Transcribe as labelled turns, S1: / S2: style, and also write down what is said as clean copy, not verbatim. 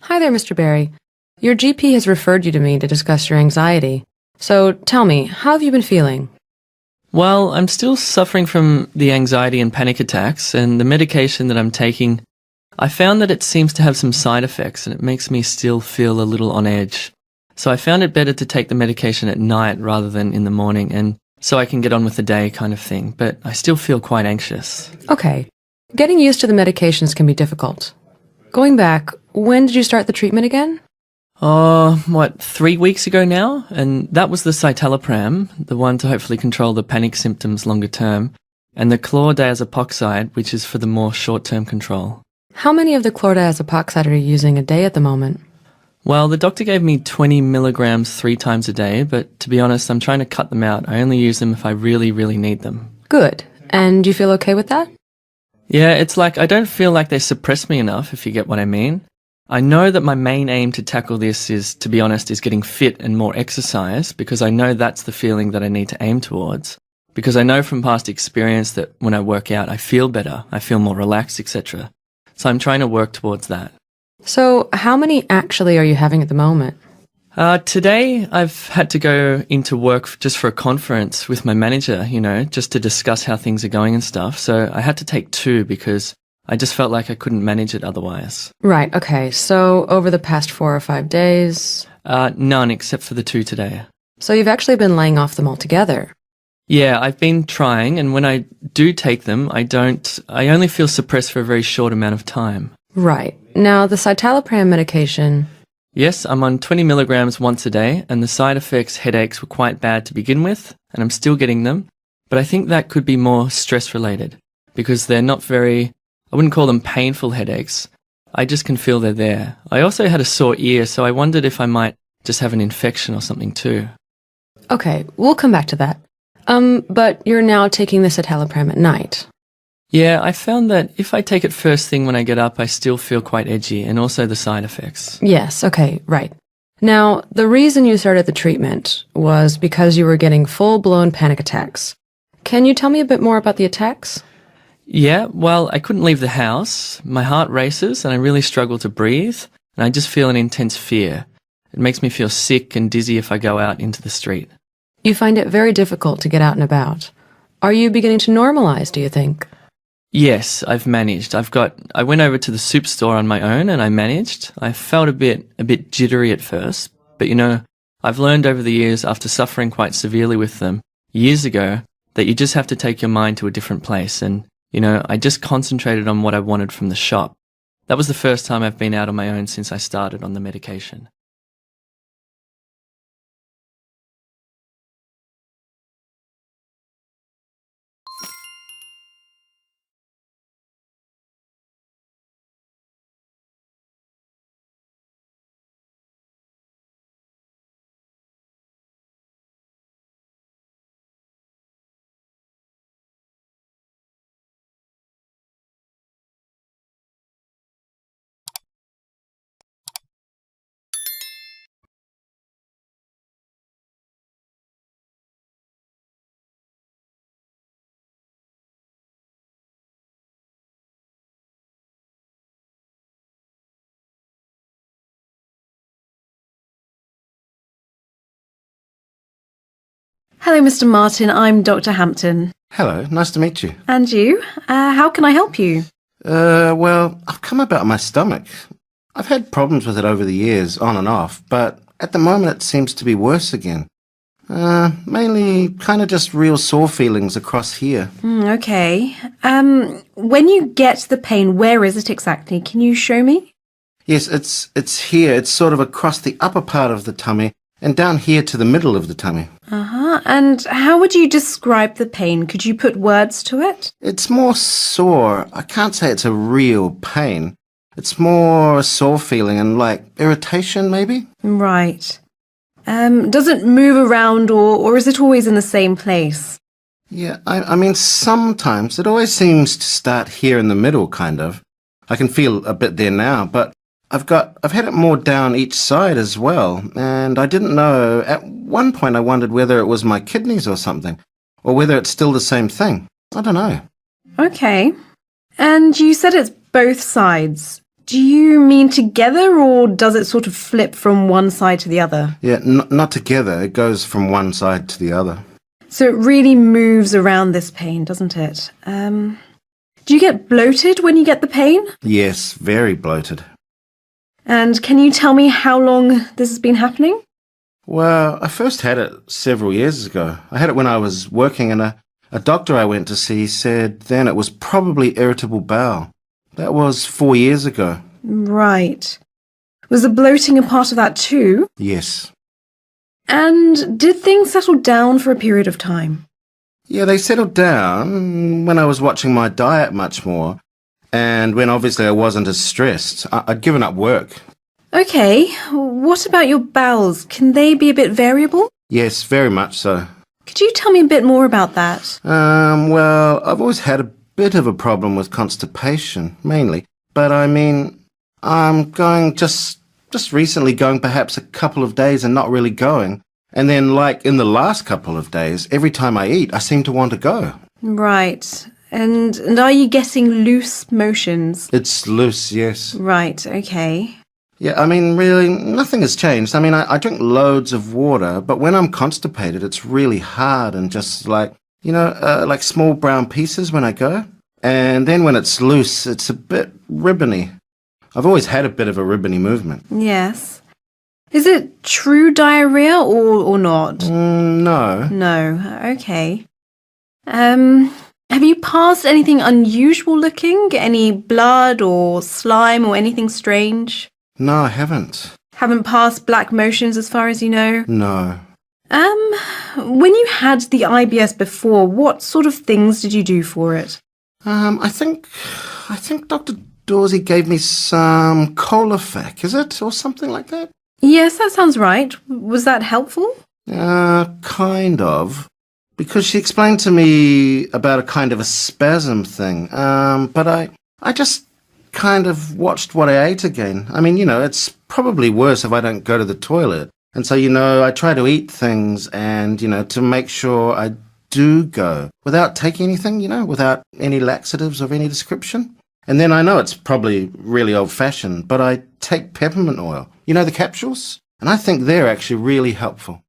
S1: Hi there, Mr. Barry. Your GP has referred you to me to discuss your anxiety. So tell me, how have you been feeling?
S2: Well, I'm still suffering from the anxiety and panic attacks, and the medication that I'm taking, I found that it seems to have some side effects and it makes me still feel a little on edge. So I found it better to take the medication at night rather than in the morning, and so I can get on with the day kind of thing, but I still feel quite anxious.
S1: Okay. Getting used to the medications can be difficult. Going back, when did you start the treatment again?
S2: 3 weeks ago now? And that was the citalopram, the one to hopefully control the panic symptoms longer term, and the chlordiazepoxide, which is for the more short-term control.
S1: How many of the chlordiazepoxide are you using a day at the moment?
S2: Well, the doctor gave me 20 milligrams 3 times a day, but to be honest, I'm trying to cut them out. I only use them if I really, really need them.
S1: Good. And do you feel okay with that?
S2: Yeah, it's like I don't feel like they suppress me enough, if you get what I mean. I know that my main aim to tackle this is, to be honest, is getting fit and more exercise, because I know that's the feeling that I need to aim towards. Because I know from past experience that when I work out, I feel better, I feel more relaxed, etc. So I'm trying to work towards that.
S1: So how many actually are you having at the moment?
S2: Today I've had to go into work just for a conference with my manager, just to discuss how things are going and stuff. So I had to take 2 because I just felt like I couldn't manage it otherwise.
S1: Right, okay. So over the past 4 or 5 days?
S2: None except for the 2 today.
S1: So you've actually been laying off them altogether?
S2: Yeah, I've been trying, and when I do take them, I only feel suppressed for a very short amount of time.
S1: Right. Now, the citalopram medication...
S2: Yes, I'm on 20 milligrams once a day, and the side effects, headaches, were quite bad to begin with, and I'm still getting them, but I think that could be more stress-related, because they're not I wouldn't call them painful headaches. I just can feel they're there. I also had a sore ear, so I wondered if I might just have an infection or something too.
S1: Okay, we'll come back to that. But you're now taking the citalopram at night.
S2: Yeah, I found that if I take it first thing when I get up, I still feel quite edgy, and also the side effects.
S1: Yes, okay, right. Now, the reason you started the treatment was because you were getting full-blown panic attacks. Can you tell me a bit more about the attacks?
S2: Yeah, well, I couldn't leave the house. My heart races, and I really struggle to breathe, and I just feel an intense fear. It makes me feel sick and dizzy if I go out into the street.
S1: You find it very difficult to get out and about. Are you beginning to normalize, do you think?
S2: Yes, I've managed. I went over to the soup store on my own and I managed. I felt a bit jittery at first, but I've learned over the years after suffering quite severely with them years ago that you just have to take your mind to a different place, and I just concentrated on what I wanted from the shop. That was the first time I've been out on my own since I started on the medication.
S3: Hello, Mr. Martin. I'm Dr. Hampton.
S4: Hello, nice to meet you.
S3: And you? How can I help you?
S4: Well, I've come about my stomach. I've had problems with it over the years, on and off, but at the moment it seems to be worse again. Mainly kind of just real sore feelings across here.
S3: Okay. When you get the pain, where is it exactly? Can you show me?
S4: Yes, it's here. It's sort of across the upper part of the tummy and down here to the middle of the tummy.
S3: And how would you describe the pain? Could you put words to it?
S4: It's more sore. I can't say it's a real pain. It's more a sore feeling and like irritation, maybe?
S3: Right. Does it move around or is it always in the same place?
S4: Yeah, I mean, sometimes. It always seems to start here in the middle, kind of. I can feel a bit there now, but I've had it more down each side as well, and I didn't know. At one point I wondered whether it was my kidneys or something, or whether it's still the same thing. I don't know.
S3: Okay. And you said it's both sides. Do you mean together, or does it sort of flip from one side to the other?
S4: Yeah, not together. It goes from one side to the other.
S3: So it really moves around this pain, doesn't it? Do you get bloated when you get the pain?
S4: Yes, very bloated.
S3: And can you tell me how long this has been happening?
S4: Well, I first had it several years ago. I had it when I was working, and a doctor I went to see said then it was probably irritable bowel. That was 4 years ago.
S3: Right. Was the bloating a part of that too?
S4: Yes.
S3: And did things settle down for a period of time?
S4: Yeah, they settled down when I was watching my diet much more, and when obviously I wasn't as stressed. I'd given up work.
S3: Okay, what about your bowels? Can they be a bit variable?
S4: Yes, very much so.
S3: Could you tell me a bit more about that?
S4: Well, I've always had a bit of a problem with constipation, mainly. But I mean, I'm going just recently going perhaps a couple of days and not really going. And then, like, in the last couple of days, every time I eat, I seem to want to go.
S3: Right. And are you getting loose motions?
S4: It's loose, yes.
S3: Right, okay.
S4: Yeah, I mean, really, nothing has changed. I mean, I drink loads of water, but when I'm constipated, it's really hard and just like, like small brown pieces when I go. And then when it's loose, it's a bit ribbony. I've always had a bit of a ribbony movement.
S3: Yes. Is it true diarrhea or not?
S4: No.
S3: No, okay. Have you passed anything unusual looking? Any blood or slime or anything strange?
S4: No, I haven't.
S3: Haven't passed black motions as far as you know?
S4: No.
S3: When you had the IBS before, what sort of things did you do for it?
S4: I think Dr. Dorsey gave me some Colofac, is it? Or something like that?
S3: Yes, that sounds right. Was that helpful?
S4: Kind of. Because she explained to me about a kind of a spasm thing. But I just kind of watched what I ate again. I mean, it's probably worse if I don't go to the toilet. And so, I try to eat things and, to make sure I do go without taking anything, without any laxatives of any description. And then I know it's probably really old-fashioned, but I take peppermint oil. The capsules? And I think they're actually really helpful.